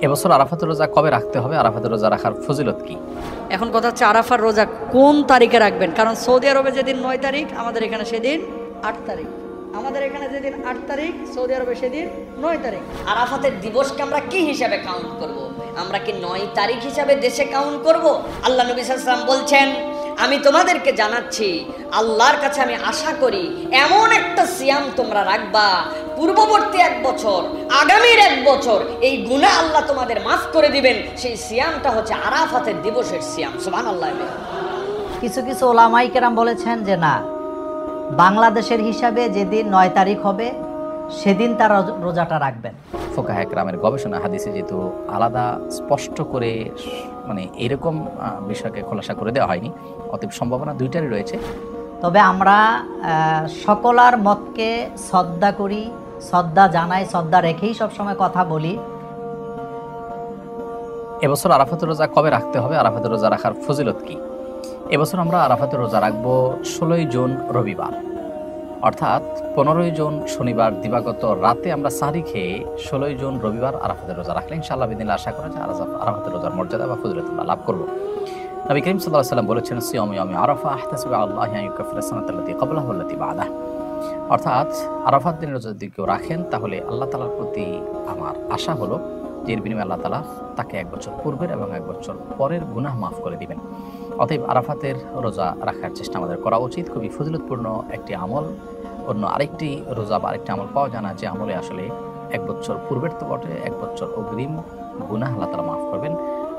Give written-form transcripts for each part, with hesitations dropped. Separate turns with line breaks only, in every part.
এবছর আরাফাতের রোজা কবে রাখতে হবে, আরাফাতের রোজা রাখার ফজিলত কি?
এখন কথা হচ্ছে আরাফার রোজা কোন তারিখে রাখবেন, কারণ সৌদি আরবে যেদিন 9 তারিখ, আমাদের এখানে সেদিন 8 তারিখ। আমাদের এখানে যেদিন 8 তারিখ, সৌদি আরবে সেদিন 9 তারিখ।
আরাফাতের দিবসকে আমরা কি হিসাবে কাউন্ট করব? আমরা কি 9 তারিখ হিসাবে দেশে কাউন্ট করব? আল্লাহ নবী সাল্লাল্লাহু আলাইহি ওয়াসাল্লাম বলছেন, আমি তোমাদেরকে জানাচ্ছি, আল্লাহর কাছে আমি আশা করি এমন একটা সিয়াম তোমরা রাখবা, পূর্ববর্তী 1 বছর, আগামীর 1 বছর এই গুনাহ আল্লাহ তোমাদের মাফ করে দিবেন। সেই সিয়ামটা হচ্ছে আরাফাতের দিবসের সিয়াম। সুবহানাল্লাহ।
কিছু কিছু ওলামায়ে কেরাম বলেছেন যে না, বাংলাদেশের হিসাবে যেদিন 9 তারিখ হবে সেদিন তার রোজাটা রাখবেন।
ফুকাহা কেরামের গবেষণা হাদিসে যেহেতু আলাদা স্পষ্ট করে এরকম বিষয়কে খোলাসা করে দেওয়া হয়নি, অতএব সম্ভাবনা দুইটারই রয়েছে।
তবে আমরা সকলার মতকে শ্রদ্ধা করি, শ্রদ্ধা জানাই, শ্রদ্ধা রেখেই সবসময় কথা বলি।
এবছর আরাফাতের রোজা কবে রাখতে হবে, আরাফাতের রোজা রাখার ফজিলত কি? এবছর আমরা আরাফাতের রোজা রাখবো 16ই জুন রবিবার, অর্থাৎ 15ই জুন শনিবার দিবাগত রাতে আমরা সাহরি খেয়ে 16ই জুন রবিবার আরাফাতের রোজা রাখলে ইনশাআল্লাহ বিদিন আশা করা যায় আরাফাতের রোজার মর্যাদা বা ফজিলত আমরা লাভ করব। নবী করিম সাল্লাল্লাহু আলাইহি ওয়াসাল্লাম বলেছেন, সিয়ামু ইয়াউমি আরাফা আহতাসিবু আলাল্লাহি আন ইউকাফিরা সানাতাল্লাতী ক্বাবলাহু ওয়াল্লাতী বা'দাহু। অর্থাৎ আরাফাত দিনের রোজা যদি কেউ রাখেন তাহলে আল্লাহ তাআলার প্রতি আমার আশা হলো যে এর বিনিময়ে আল্লাহ তাআলা তাকে 1 বছর পূর্বের এবং 1 বছর পরের গুনাহ মাফ করে দিবেন। অতএব আরাফাতের রোজা রাখার চেষ্টা আমাদের করা উচিত। খুবই ফজিলতপূর্ণ একটি আমল। অন্য আরেকটি রোজা বা আরেকটি আমল পাওয়া যায় না যে আমলে আসলে 1 বছর পূর্বের তো বটে, 1 বছর অগ্রিম গুনাহ আল্লাহ তাআলা মাফ করবেন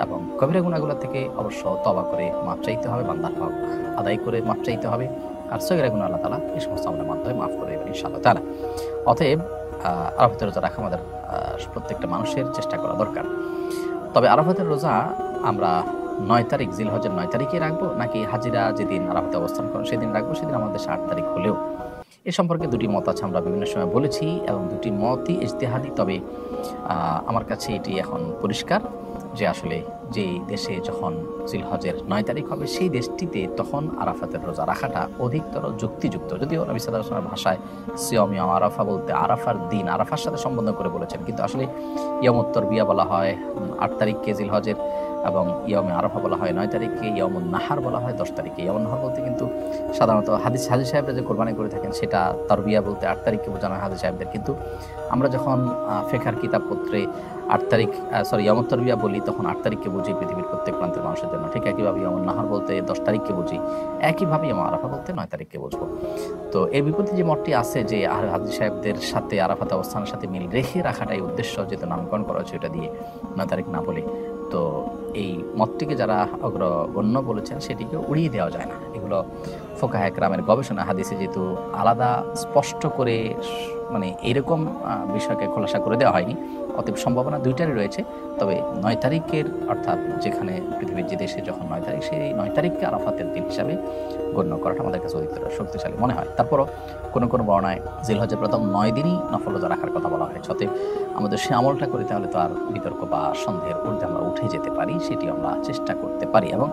এবং কবিরা গুনাহগুলো থেকে অবশ্য তওবা করে মাফ চাইতে হবে, বান্দার হক আদায় করে মাফ চাইতে হবে। আর সগীরা গুনাহ আল্লাহ তাআলা এই সমস্ত আমলের মাধ্যমে মাফ করে দেবেন ইনশাআল্লাহ তাআলা। অতএব আরাফাতের রোজা রাখা আমাদের প্রত্যেকটা মানুষের চেষ্টা করা দরকার। তবে আরাফাতের রোজা আমরা 9 তারিখ জিলহজের 9 তারিখে রাখবো, নাকি হাজিরা যেদিন আরাফাতে অবস্থান করেন সেদিন রাখবো, সেদিন আমাদের দেশে 8 তারিখ হলেও? এ সম্পর্কে দুটি মত আছে, আমরা বিভিন্ন সময় বলেছি এবং দুটি মতই ইজতিহাদি। তবে আমার কাছে এটি এখন পরিষ্কার যে আসলে যে দেশে যখন জিলহজের 9 তারিখ হবে সেই দেশটিতে তখন আরাফাতের রোজা রাখাটা অধিকতর যুক্তিযুক্ত। যদিও নবী সাল্লাল্লাহু আলাইহি ওয়াসাল্লামের ভাষায় সিয়াম ইয়াউম আরাফা বলতে আরাফার দিন, আরাফার সাথে সম্বন্ধ করে বলেছেন, কিন্তু আসলে ইয়ামুত তারবিয়া বলা হয় 8 তারিখকে জিলহজের, এবং ইয়াউমে আরাফা বলা হয় 9 তারিখকে, ইয়াউমুন নাহার বলা হয় 10 তারিখে। ইয়াউমুন নাহার বলতে কিন্তু সাধারণত হাজি সাহেবরা যে কোরবানি করে থাকেন সেটা তারবিয়া বলতে 8 তারিখকে বোঝানো হয় হাজি সাহেবদের। কিন্তু আমরা যখন ফিকহের কিতাবপত্রে 8 তারিখ ইয়ামুত তারবিয়া বলি তখন 8 তারিখকে বুঝি পৃথিবীর প্রত্যেক প্রান্তের মানুষের জন্য। ঠিক একইভাবে ইয়াউমুন নাহার বলতে 10 তারিখকে বুঝি, একইভাবে ইয়াউম আরাফা বলতে 9 তারিখকে বুঝবো। তো এর বিপরীতে যে মতটি আছে যে হাজি সাহেবদের সাথে আরাফাতে অবস্থানের সাথে মিল রেখে রাখাটাই উদ্দেশ্য, যেহেতু নামকরণ করা হয়েছে এটা দিয়ে 9 তারিখ না বলে, তো এই মতটিকে যারা অগ্রগণ্য বলেছেন সেটিকে উড়িয়ে দেওয়া যায় না। এগুলো ফুকাহা কেরামের গবেষণা হাদিসে যেহেতু আলাদা স্পষ্ট করে এইরকম বিষয়কে খোলাসা করে দেওয়া হয়নি, অতএব সম্ভাবনা দুইটারই রয়েছে। তবে 9 তারিখের অর্থাৎ যেখানে পৃথিবীর যে দেশে যখন 9 তারিখ, সেই 9 তারিখকে আরাফাতের দিন হিসাবে গণ্য করাটা আমাদের কাছে অধিকতর শক্তিশালী মনে হয়। তারপরও কোনো কোনো বর্ণায় জিলহজের প্রথম 9 দিনই নফল রোজা রাখার কথা বলা হয়েছে। অতএব আমাদের সে আমলটা করি তাহলে তো আর বিতর্ক বা সন্দেহের ঊর্ধ্বে আমরা উঠে যেতে পারি, সেটি আমরা চেষ্টা করতে পারি। এবং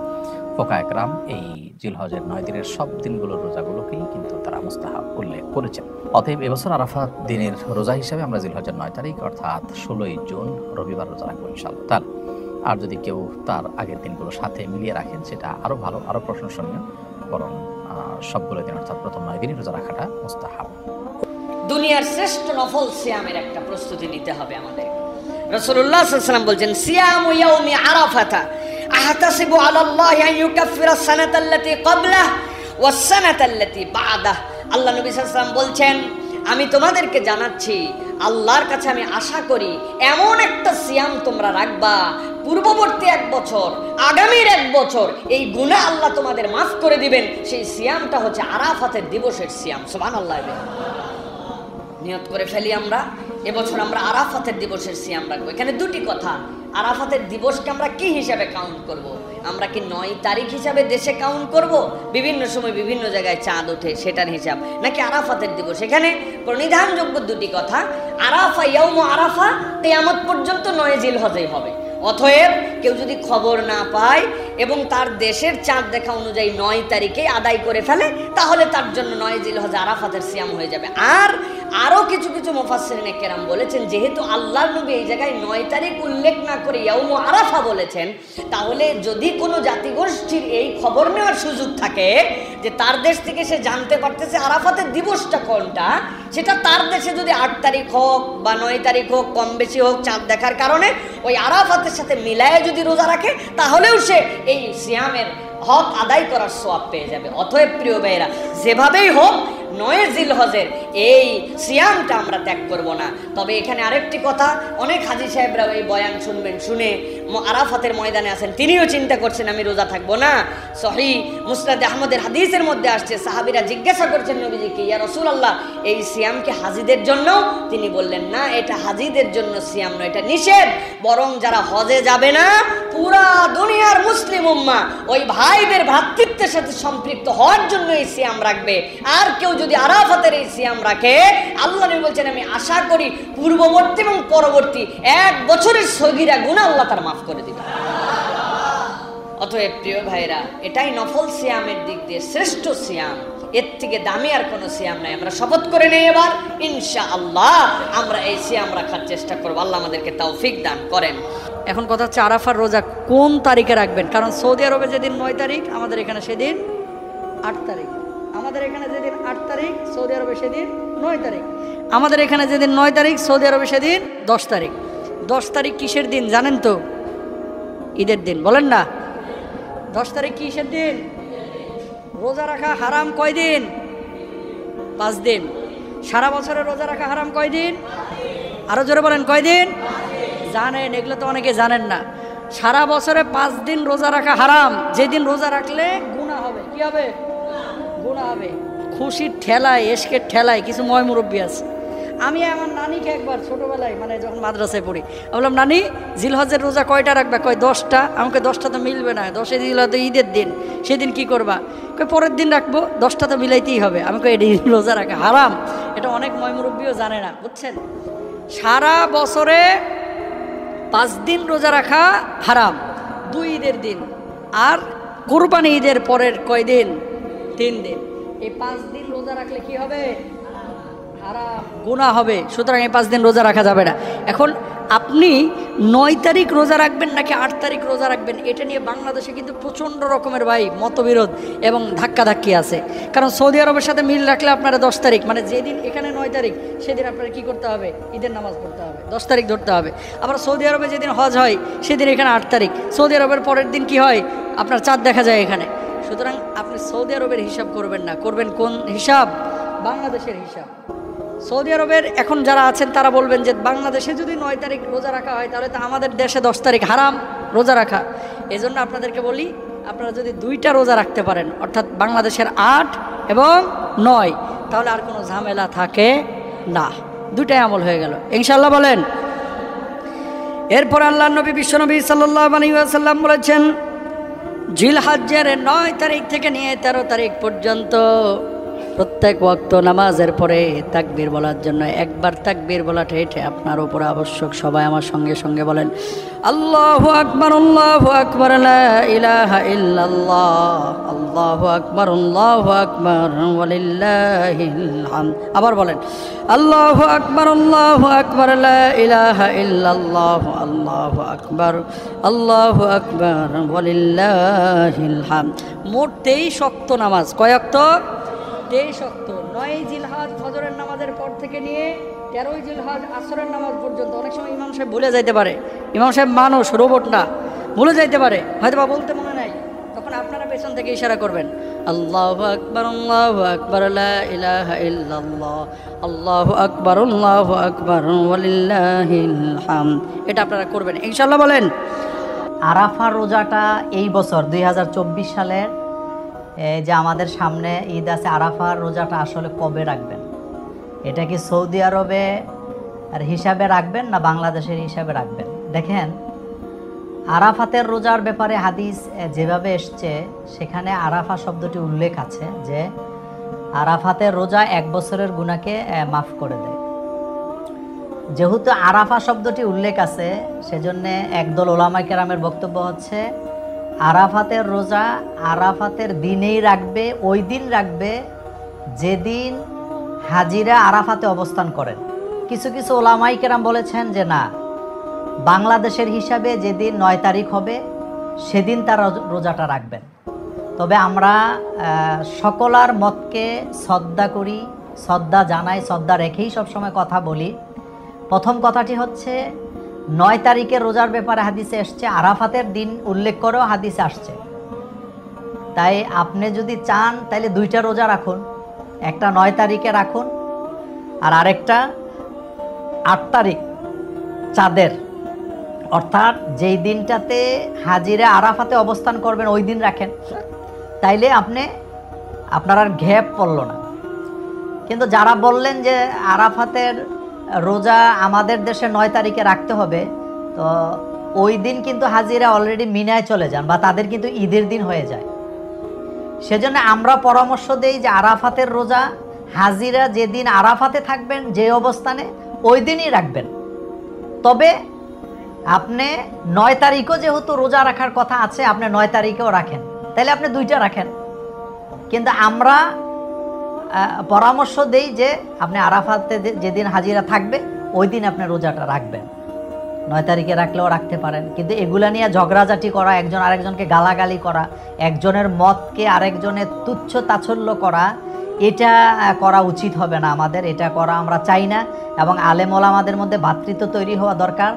ফুকাহা কেরাম এই জিলহজের 9 দিনের সব দিনগুলোর রোজাগুলোকেই কিন্তু তারা মুস্তাহাব উল্লেখ করেছেন। অতএব এবছর আরাফাত দিনের রোজা হিসাবে আমরা জিলহজের 9 তারিখ অর্থাৎ 16ই জুন রবিবার রোজা রাখবো ইনশাআল্লাহ তাআলা। আর যদি কেউ তার আগের দিনগুলোর সাথে মিলিয়ে রাখেন সেটা আরও ভালো, আরও প্রশংসনীয়। বরং সবগুলো দিন অর্থাৎ প্রথম 9 দিনই রোজা রাখাটা মুস্তাহাব।
দুনিয়ার শ্রেষ্ঠ নফল সিয়ামের একটা প্রস্তুতি নিতে হবে আমাদের। রাসূলুল্লাহ সাল্লাল্লাহু আলাইহি ওয়াসাল্লাম বলছেন, সিয়ামু ইয়াউমি আরাফাতা আহতাসিবু আলাল্লাহি আন ইউকাফিরা সানাতাল্লাতী ক্বাবলাহু ওয়াস সানাতাল্লাতী বা'দাহু। আল্লাহ নবী সাল্লাল্লাহু আলাইহি ওয়াসাল্লাম বলছেন, আমি তোমাদেরকে জানাচ্ছি, আল্লাহর কাছে আমি আশা করি এমন একটা সিয়াম তোমরা রাখবা, পূর্ববর্তী 1 বছর, আগামীর 1 বছর এই গুনাহ আল্লাহ তোমাদের মাফ করে দিবেন। সেই সিয়ামটা হচ্ছে আরাফাতের দিবসের সিয়াম। সুবহানাল্লাহ। নিয়ত করে ফেলি আমরা এবছর আমরা আরাফাতের দিবসের সিয়াম রাখবো। এখানে দুটি কথা, আরাফাতের দিবসকে আমরা কি হিসাবে কাউন্ট করব? আমরা কি 9 তারিখ হিসাবে দেশে কাউন্ট করব? বিভিন্ন সময় বিভিন্ন জায়গায় চাঁদ ওঠে সেটার হিসাব, নাকি আরাফাতের দিবস? এখানে প্রণিধানযোগ্য দুটি কথা। আরাফা ইয়াউম আরাফা কিয়ামত পর্যন্ত 9 জিলহজেই হবে। অতএব কেউ যদি খবর না পায় এবং তার দেশের চাঁদ দেখা অনুযায়ী 9 তারিখে আদায় করে ফেলে তাহলে তার জন্য 9 জিলহজ আরাফাতের সিয়াম হয়ে যাবে। আর আরো কিছু কিছু মুফাসসিরিনে কেরাম বলেছেন যেহেতু আল্লাহর নবী এই জায়গায় 9 তারিখ উল্লেখ না করে ইয়াউম আরাফা বলেছেন, তাহলে যদি কোনো জাতিগোষ্ঠীর এই খবর নেওয়ার সুযোগ থাকে যে তার দেশ থেকে সে জানতে পারতেছে আরাফাতের দিবসটা কোনটা, সেটা তার দেশে যদি 8 তারিখ হোক বা 9 তারিখ হোক, কম বেশি হোক, চাঁদ দেখার কারণে ওই আরাফাতের সাথে মিলায়ে যদি রোজা রাখে, তাহলেও সে এই সিয়ামের হক আদায় করার সওয়াব পেয়ে যাবে। অতএব প্রিয় ভাইরা, যেভাবেই হোক 9 জিলহজের এই সিয়ামটা আমরা ত্যাগ করব না। তবে এখানে আরেকটি কথা, অনেক হাজী সাহেবরা এই বয়ান শুনবেন, শুনে আরাফাতের ময়দানে আছেন, তিনিও চিন্তা করছেন আমি রোজা থাকবো না। সহিহ মুসনাদ আহমদের হাদিসের মধ্যে আসছে, সাহাবীরা জিজ্ঞাসা করছেন নবীজিকে, ইয়া রাসূলুল্লাহ এই সিয়াম কি হাজীদের জন্য? তিনি বললেন না, এটা হাজীদের জন্য সিয়াম নয়, এটা নিষেধ। বরং যারা হজে যাবে না, পুরা দুনিয়ার মুসলিম উম্মাহ ওই ভাইদের ভ্রাতৃত্বের সাথে সম্পৃক্ত হওয়ার জন্য এই সিয়াম রাখবে। আর কেউ যদি আরাফাতের এই সিয়াম রাখে, আল্লাহ নবী বলছেন আমি আশা করি পূর্ববর্তী এবং পরবর্তী 1 বছরের সগীরা গুনাহ আল্লাহ তার মাফ করে দিবেন। অতএব প্রিয় ভাইরা, এটাই নফল সিয়ামের দিক দিয়ে শ্রেষ্ঠ সিয়াম, এর থেকে দামি আর কোনো সিয়াম নাই। আমরা শপথ করে নেই এবার ইনশাআল্লাহ আমরা এই সিয়াম রাখার চেষ্টা করব। আল্লাহ আমাদেরকে তৌফিক দান করেন।
এখন কথা হচ্ছে আরাফার রোজা কোন তারিখে রাখবেন? কারণ সৌদি আরবে যেদিন 9 তারিখ, আমাদের এখানে সেদিন 8 তারিখ। আমাদের এখানে যেদিন 8 তারিখ, সৌদি আরবে সেদিন 9 তারিখ। আমাদের এখানে যেদিন 9 তারিখ, সৌদি আরবে সেদিন 10 তারিখ। 10 তারিখ কিসের দিন জানেন তো? ঈদের দিন। বলেন না, 10 তারিখ কিসের দিন? রোজা রাখা হারাম কয় দিন? 5 দিন। সারা বছরে রোজা রাখা হারাম কয় দিন? আরো জোরে বলেন, কয় দিন? জানেন, এগুলো তো অনেকে জানেন না। সারা বছরে 5 দিন রোজা রাখা হারাম। যেদিন রোজা রাখলে গুনাহ হবে। কি হবে? গুনাহ হবে। খুশির ঠেলায়, এশকের ঠেলায় কিছু ময় মুরব্বী আছে। আমি আমার নানিকে একবার ছোটোবেলায়, মানে যখন মাদ্রাসায় পড়ি, আমি বললাম, নানি জিলহজের রোজা কয়টা রাখবা? কয় 10টা। আমাকে 10টা তো মিলবে না, 10 জিলহজ ঈদের দিন, সেদিন কি করবা? কয় পরের দিন রাখবো, 10টা তো মিলাইতেই হবে। আমি কই এটি রোজা রাখা হারাম। এটা অনেক ময় মুরব্বীও জানে না, বুঝছেন? সারা বছরে 5 দিন রোজা রাখা হারাম, 2 ঈদের দিন আর কুরবানি ঈদের পরের কয় দিন? 3 দিন। এই 5 দিন রোজা রাখলে কি হবে? হারাম, গুনাহ হবে। সুতরাং এই 5 দিন রোজা রাখা যাবে না। এখন আপনি 9 তারিখ রোজা রাখবেন নাকি 8 তারিখ রোজা রাখবেন, এটা নিয়ে বাংলাদেশে কিন্তু প্রচণ্ড রকমের মতবিরোধ এবং ধাক্কাধাক্কি আছে। কারণ সৌদি আরবের সাথে মিল রাখলে আপনারা 10 তারিখ, মানে যেদিন এখানে 9 তারিখ, সেদিন আপনারা কি করতে হবে? ঈদের নামাজ পড়তে হবে, 10 তারিখ ধরতে হবে। আবার সৌদি আরবে যেদিন হজ হয় সেদিন এখানে 8 তারিখ। সৌদি আরবের পরের দিন কি হয়? আপনার চাঁদ দেখা যায় এখানে। সুতরাং আপনি সৌদি আরবের হিসাব করবেন না, করবেন কোন হিসাব? বাংলাদেশের হিসাব। সৌদি আরবের এখন যারা আছেন তারা বলবেন যে বাংলাদেশে যদি 9 তারিখ রোজা রাখা হয়, তাহলে তো আমাদের দেশে 10 তারিখ হারাম রোজা রাখা। এই জন্য আপনাদেরকে বলি, আপনারা যদি 2টা রোজা রাখতে পারেন, অর্থাৎ বাংলাদেশের 8 এবং 9, তাহলে আর কোনো ঝামেলা থাকে না, 2টাই আমল হয়ে গেল ইনশাআল্লাহ। বলেন। এরপর আল্লাহর নবী বিশ্বনবী সাল্লাল্লাহু আলাইহি ওয়াসাল্লাম বলেছেন, জিলহজ্জের 9 তারিখ থেকে নিয়ে 13 তারিখ পর্যন্ত প্রত্যেক ওয়াক্ত নামাজের পরে তাকবীর বলার জন্য একবার তাকবীর বলাটা এটা আপনার উপর আবশ্যক। সবাই আমার সঙ্গে সঙ্গে বলেন, আল্লাহু আকবার, আল্লাহু আকবার, লা ইলাহা ইল্লাল্লাহ, আল্লাহু আকবার, আল্লাহু আকবার, ওয়ালিল্লাহিল হামদ। আবার বলেন, আল্লাহু আকবার, আল্লাহু আকবার, লা ইলাহা ইল্লাল্লাহ, আল্লাহু আকবার, আল্লাহু আকবার, ওয়ালিল্লাহিল হামদ। মোট 23 ওয়াক্ত নামাজ। কয় ওয়াক্ত? 23 ওয়াক্ত। 9 জিলহজ ফজরের নামাজের পর থেকে নিয়ে 13 জিলহজ আসরের নামাজ পর্যন্ত। অনেক সময় ইমাম সাহেব ভুলে যাইতে পারে, ইমাম সাহেব মানুষ, রোবট না, ভুলে যাইতে পারে, হয়তো বা বলতে মনে নাই, তখন আপনারা পেছন থেকে ইশারা করবেন, আল্লাহু আকবার, আল্লাহু আকবার, লা ইলাহা ইল্লাল্লাহ, আল্লাহু আকবার, আল্লাহু আকবার, ওয়ালিল্লাহিল হামদ। এটা আপনারা করবেন ইনশাআল্লাহ। বলেন।
আরাফার রোজাটা এই বছর 2024 সালের যে আমাদের সামনে ঈদ আছে, আরাফার রোজাটা আসলে কবে রাখবেন? এটা কি সৌদি আরবে আর হিসাবে রাখবেন না বাংলাদেশের হিসাবে রাখবেন? দেখেন, আরাফাতের রোজার ব্যাপারে হাদিস যেভাবে এসছে, সেখানে আরাফা শব্দটি উল্লেখ আছে যে আরাফাতের রোজা 1 বছরের গুনাহকে মাফ করে দেয়। যেহেতু আরাফা শব্দটি উল্লেখ আছে, সেজন্য একদল ওলামায়ে কেরামের বক্তব্য হচ্ছে আরাফাতের রোজা আরাফাতের দিনেই রাখবে, ওই দিন রাখবে যেদিন হাজিরা আরাফাতে অবস্থান করেন। কিছু কিছু ওলামাই কেরাম বলেছেন যে না, বাংলাদেশের হিসাবে যেদিন 9 তারিখ হবে সেদিন তার রোজাটা রাখবেন। তবে আমরা সকলার মতকে শ্রদ্ধা করি, শ্রদ্ধা জানাই, শ্রদ্ধা রেখেই সবসময় কথা বলি। প্রথম কথাটি হচ্ছে 9 তারিখের রোজার ব্যাপারে হাদিসে এসছে, আরাফাতের দিন উল্লেখ করেও হাদিসে আসছে। তাই আপনি যদি চান তাহলে 2টা রোজা রাখুন, একটা 9 তারিখে রাখুন আর আরেকটা 8 তারিখ চাঁদের, অর্থাৎ যেই দিনটাতে হাজিরা আরাফাতে অবস্থান করবেন ওই দিন রাখেন, তাইলে আপনার আর গ্যাপ পড়ল না। কিন্তু যারা বললেন যে আরাফাতের রোজা আমাদের দেশে 9 তারিখে রাখতে হবে, তো ওই দিন কিন্তু হাজিরা অলরেডি মিনায় চলে যান বা তাদের কিন্তু ঈদের দিন হয়ে যায়। সেজন্য আমরা পরামর্শ দেই যে আরাফাতের রোজা হাজিরা যেদিন আরাফাতে থাকবেন যে অবস্থানে ওই দিনই রাখবেন। তবে আপনি 9 তারিখও যেহেতু রোজা রাখার কথা আছে, আপনি 9 তারিখেও রাখেন, তাহলে আপনি 2টা রাখেন। কিন্তু আমরা পরামর্শ দেই যে আপনি আরাফাতে যেদিন হাজিরা থাকবে ওই দিন আপনি রোজাটা রাখবেন। 9 তারিখে রাখলেও রাখতে পারেন, কিন্তু এগুলা নিয়ে ঝগড়াঝাটি করা, একজন আরেকজনকে গালাগালি করা, একজনের মতকে আরেকজনের তুচ্ছ তাচ্ছল্য করা, এটা করা উচিত হবে না আমাদের, এটা করা আমরা চাই না। এবং আলেম ওলামাদের মধ্যে ভ্রাতৃত্ব তৈরি হওয়া দরকার।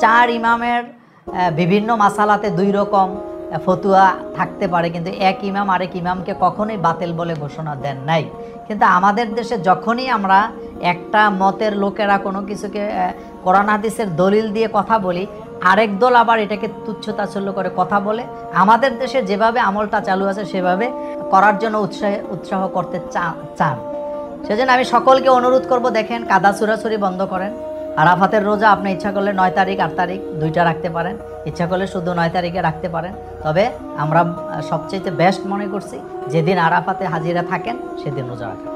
4 ইমামের বিভিন্ন মাসালাতে 2 রকম ফতুয়া থাকতে পারে, কিন্তু এক ইমাম আরেক ইমামকে কখনোই বাতিল বলে ঘোষণা দেন নাই। কিন্তু আমাদের দেশে যখনই আমরা একটা মতের লোকেরা কোনো কিছুকে কোরআন হাদিসের দলিল দিয়ে কথা বলি, আরেক দল আবার এটাকে তুচ্ছ তাচ্ছল্য করে কথা বলে। আমাদের দেশে যেভাবে আমলটা চালু আছে সেভাবে করার জন্য উৎসাহ করতে চান। সেজন্য আমি সকলকে অনুরোধ করব, দেখেন কাদা ছুড়াছুরি বন্ধ করেন। আরাফাতের রোজা আপনি ইচ্ছা করলে 9 তারিখ 8 তারিখ 2টা রাখতে পারেন, ইচ্ছা করলে শুধু 9 তারিখে রাখতে পারেন। তবে আমরা সবচেয়ে বেস্ট মনে করছি যেদিন আরাফাতে হাজিরা থাকেন সেদিন রোজা রাখেন।